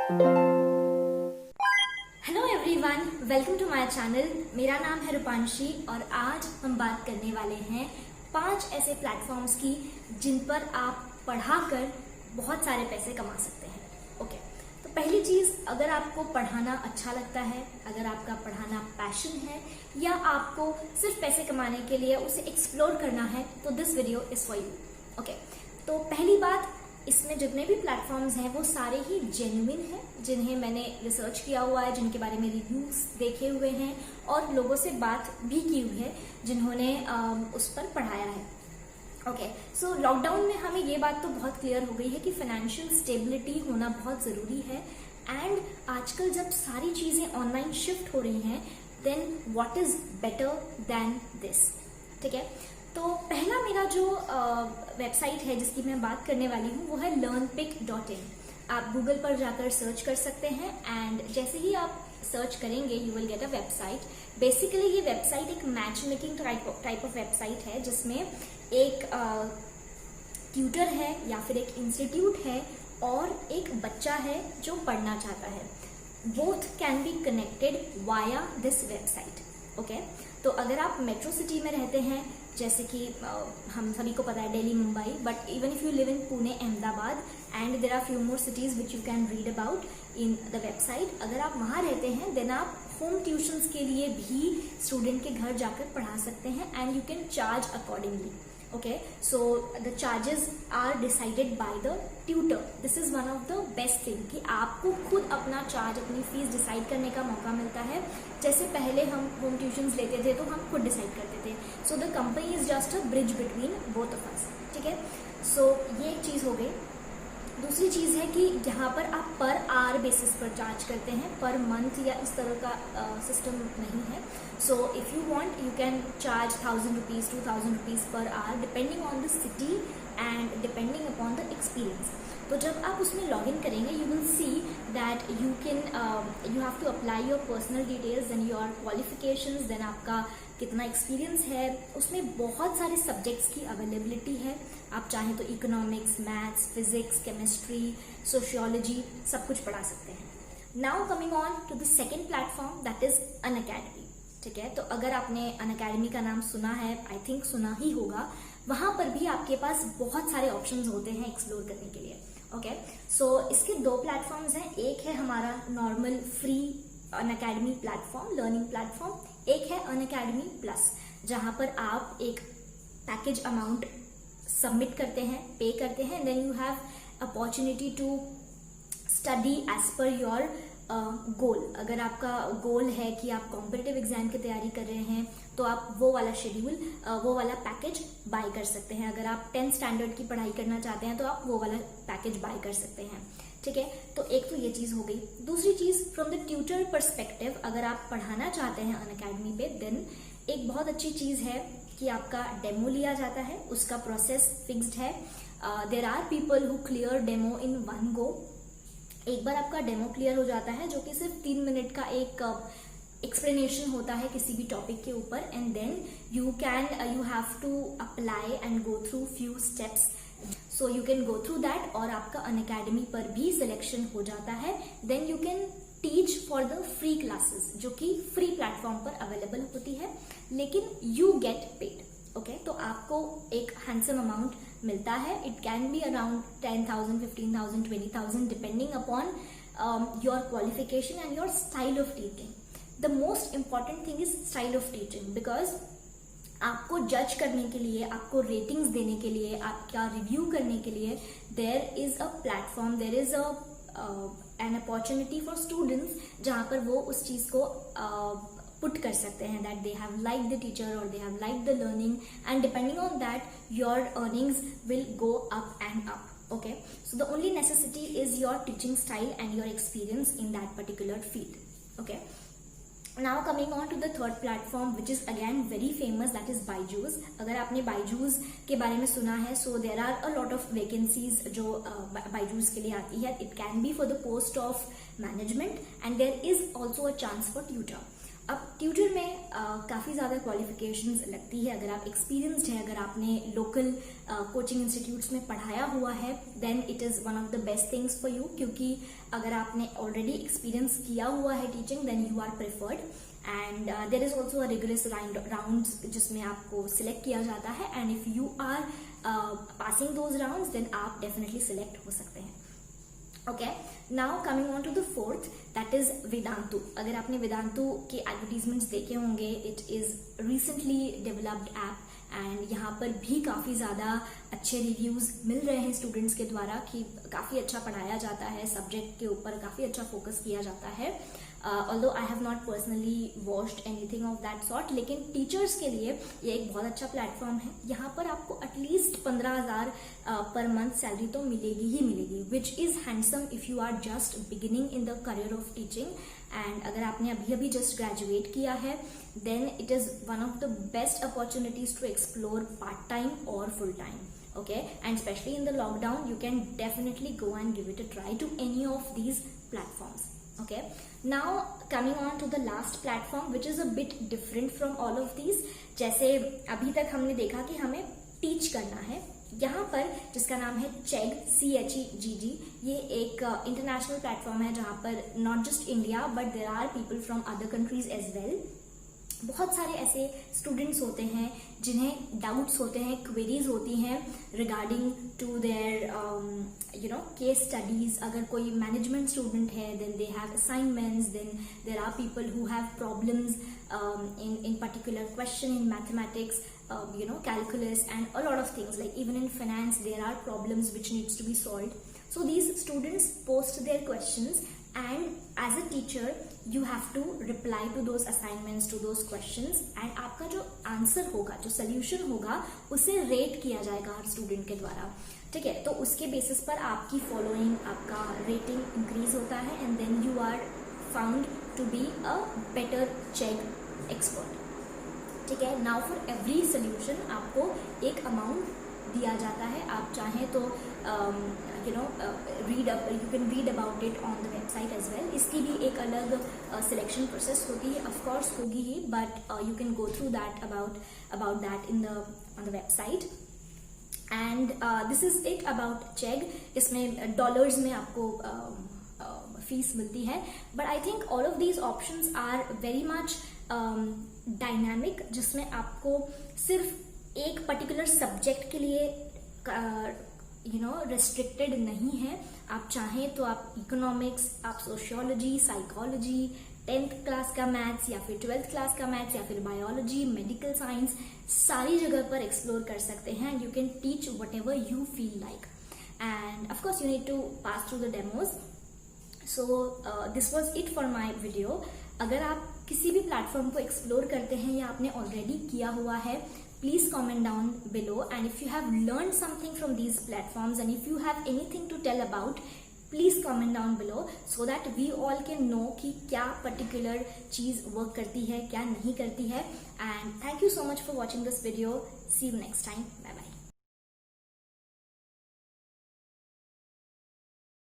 Hello everyone, welcome to my channel. मेरा नाम है रूपांशी और आज हम बात करने वाले हैं 5 ऐसे प्लेटफॉर्म्स की जिन पर आप पढ़ाकर बहुत सारे पैसे कमा सकते हैं। ओके, तो पहली चीज, अगर आपको पढ़ाना अच्छा लगता है, अगर आपका पढ़ाना पैशन है या आपको सिर्फ पैसे कमाने के लिए उसे एक्सप्लोर करना है, तो this video is for you. Okay, तो पहली बात, इसमें जितने भी प्लेटफॉर्म्स हैं वो सारे ही जेन्युइन हैं, जिन्हें मैंने रिसर्च किया हुआ है, जिनके बारे में रिव्यूज देखे हुए हैं और लोगों से बात भी की हुई है जिन्होंने उस पर पढ़ाया है। ओके, सो लॉकडाउन में हमें ये बात तो बहुत क्लियर हो गई है कि फाइनेंशियल स्टेबिलिटी होना बहुत ज़रूरी है। एंड आजकल जब सारी चीज़ें ऑनलाइन शिफ्ट हो रही हैं, then what is better than this. ठीक है, तो पहला मेरा जो वेबसाइट है जिसकी मैं बात करने वाली हूँ वो है learnpic.in। आप गूगल पर जाकर सर्च कर सकते हैं एंड जैसे ही आप सर्च करेंगे you will get a website. Basically ये वेबसाइट एक match making type of website है जिसमें एक ट्यूटर है या फिर एक इंस्टीट्यूट है और एक बच्चा है जो पढ़ना चाहता है। Both can be connected via this website. Okay, तो अगर आप मेट्रो सिटी में रहते हैं, जैसे कि हम सभी को पता है Delhi, Mumbai, but even if you live in Pune, Ahmedabad and there are few more cities which you can read about in the website, अगर आप वहाँ रहते हैं देन आप होम ट्यूशंस के लिए भी स्टूडेंट के घर जाकर पढ़ा सकते हैं and you can charge accordingly. Okay, so the charges are decided by the tutor. This is one of the best thing कि आपको खुद अपना चार्ज, अपनी फीस डिसाइड करने का मौका मिलता है। जैसे पहले हम होम ट्यूशंस लेते थे तो हम खुद डिसाइड करते थे। So the company is just a bridge between both of us. ठीक है, सो ये एक चीज हो गई। दूसरी चीज है कि यहाँ पर आप पर आवर बेसिस पर चार्ज करते हैं, पर मंथ या इस तरह का सिस्टम नहीं है। So if you want you can charge 1000 rupees, 2000 rupees per hour depending on the city and depending upon the experience. तो जब आप उसमें लॉग इन करेंगे you will see that you have to apply your personal details and your qualifications, then आपका कितना experience है। उसमें बहुत सारे सब्जेक्ट्स की अवेलेबिलिटी है। आप चाहें तो economics, maths, physics, chemistry, sociology सब कुछ पढ़ा सकते हैं। Now coming on to the second platform, that is Unacademy. ठीक है, तो अगर आपने अनअकैडमी का नाम सुना है, आई थिंक सुना ही होगा, वहां पर भी आपके पास बहुत सारे ऑप्शंस होते हैं एक्सप्लोर करने के लिए। ओके, सो इसके 2 प्लेटफॉर्म्स हैं। एक है हमारा normal free Unacademy platform, learning platform. एक है अनअकैडमी प्लस, जहां पर आप एक पैकेज अमाउंट सबमिट करते हैं, पे करते हैं, then you have opportunity to study as per your goal. अगर आपका गोल है कि आप कॉम्पिटिटिव एग्जाम की तैयारी कर रहे हैं तो आप वो वाला शेड्यूल, वो वाला पैकेज बाय कर सकते हैं। अगर आप 10th स्टैंडर्ड की पढ़ाई करना चाहते हैं तो आप वो वाला पैकेज बाय कर सकते हैं। ठीक है, तो एक तो ये चीज हो गई। दूसरी चीज, फ्रॉम द ट्यूटर परस्पेक्टिव, अगर आप पढ़ाना चाहते हैं अनअकैडमी पे, देन एक बहुत अच्छी चीज है कि आपका डेमो लिया जाता है, उसका प्रोसेस फिक्स्ड है। There are people who clear demo in one go. एक बार आपका डेमो क्लियर हो जाता है, जो कि सिर्फ 3 मिनट का एक एक्सप्लेनेशन होता है किसी भी टॉपिक के ऊपर, and then you have to apply and go through few steps. So you can go through that और आपका अनअकैडमी पर भी सिलेक्शन हो जाता है। Then you can teach for the free classes, जो कि फ्री प्लेटफॉर्म पर अवेलेबल होती है, लेकिन यू गेट पेड। ओके, तो आपको एक हैंडसम अमाउंट मिलता है। It can be around 10,000, 15,000, 20,000 depending upon your qualification and your style of teaching. The most important thing is style of teaching, because आपको जज करने के लिए, आपको रेटिंग्स देने के लिए, आपका रिव्यू करने के लिए there is a platform, there is an opportunity for students, जहां पर वो उस चीज को पुट कर सकते हैं that they have like the teacher और they have like the learning, and depending on that your earnings will go up and up. Okay, so the only necessity is your teaching style and your experience in that particular field. Okay, now coming on to the third platform which is again very famous, that is Byju's। अगर आपने Byju's के बारे में सुना है, so there are a lot of vacancies जो Byju's के लिए आती है। It can be for the post of management and there is also a chance for tutor। अब ट्यूटर में काफ़ी ज़्यादा क्वालिफिकेशंस लगती है. अगर आप एक्सपीरियंस्ड है, अगर आपने लोकल कोचिंग इंस्टीट्यूट्स में पढ़ाया हुआ है, then it is one of the best things for you. क्योंकि अगर आपने ऑलरेडी एक्सपीरियंस किया हुआ है teaching, then you are preferred. And there is also a rigorous rounds जिसमें आपको सिलेक्ट किया जाता है. And if you are passing those rounds, then आप डेफिनेटली सिलेक्ट हो सकते हैं. Okay, now coming on to the fourth, that is Vedantu. अगर आपने वेदांतु के एडवर्टीजमेंट्स देखे होंगे, it is recently developed app and यहाँ पर भी काफ़ी ज़्यादा अच्छे रिव्यूज़ मिल रहे हैं स्टूडेंट्स के द्वारा कि काफ़ी अच्छा पढ़ाया जाता है, सब्जेक्ट के ऊपर काफ़ी अच्छा फोकस किया जाता है. Although I have not personally watched anything of that sort, लेकिन टीचर्स के लिए ये एक बहुत अच्छा प्लेटफॉर्म है. यहाँ पर आपको एटलीस्ट 15,000 पर मंथ सैलरी तो मिलेगी ही मिलेगी, which is handsome if you are just beginning in the career of teaching. And अगर आपने अभी अभी जस्ट ग्रेजुएट किया है, then it is one of the best opportunities to explore part time और full time. Okay, and especially in the lockdown, you can definitely go and give it a try to any of these platforms. Okay, now coming on to the last platform, which is a bit different from all of these. जैसे अभी तक हमने देखा कि हमें teach करना है, यहाँ पर जिसका नाम है चेग, CHEGG, ये एक इंटरनेशनल प्लेटफॉर्म है जहाँ पर not just India but there are people from other countries as well. बहुत सारे ऐसे स्टूडेंट्स होते हैं जिन्हें डाउट्स होते हैं, क्वेरीज होती हैं regarding to their case studies. अगर कोई मैनेजमेंट स्टूडेंट है, then they have assignments, then there are people who have problems in particular question in mathematics, calculus, and a lot of things, like even in finance there are problems which needs to be solved. So these students post their questions, and as a teacher you have to reply to those assignments, to those questions, and आपका जो answer होगा, जो solution होगा, उसे rate किया जाएगा हर student के द्वारा. ठीक है, तो उसके बेसिस पर आपकी फॉलोइंग, आपका रेटिंग इंक्रीज होता है, and then you are found to be a better Chegg expert. ठीक है, नाउ फॉर एवरी सोल्यूशन आपको एक अमाउंट दिया जाता है. आप चाहें तो you can read about it on the website as well. इसकी भी एक अलग सिलेक्शन प्रोसेस होती है, ऑफ कोर्स होगी ही, but you can go through that about that on the website. And this is it about Chegg. इसमें dollars में आपको फीस मिलती है, but I think all of these options are very much dynamic, जिसमें आपको सिर्फ एक पर्टिकुलर सब्जेक्ट के लिए रेस्ट्रिक्टेड नहीं है. आप चाहें तो आप इकोनॉमिक्स, आप सोशियोलॉजी, साइकोलॉजी, 10th क्लास का मैथ्स या फिर 12th क्लास का मैथ्स या फिर बायोलॉजी, मेडिकल साइंस, सारी जगह पर एक्सप्लोर कर सकते हैं. You can teach whatever you feel like, and of course you need to pass through the demos. So this was it for my video. अगर आप किसी भी प्लेटफॉर्म को एक्सप्लोर करते हैं या आपने ऑलरेडी किया हुआ है, please comment down below. And if you have learn something from these platforms and if you have anything to tell about, please comment down below so that we all can know कि क्या particular चीज work करती है, क्या नहीं करती है. And thank you so much for watching this video. See you next time. Bye bye.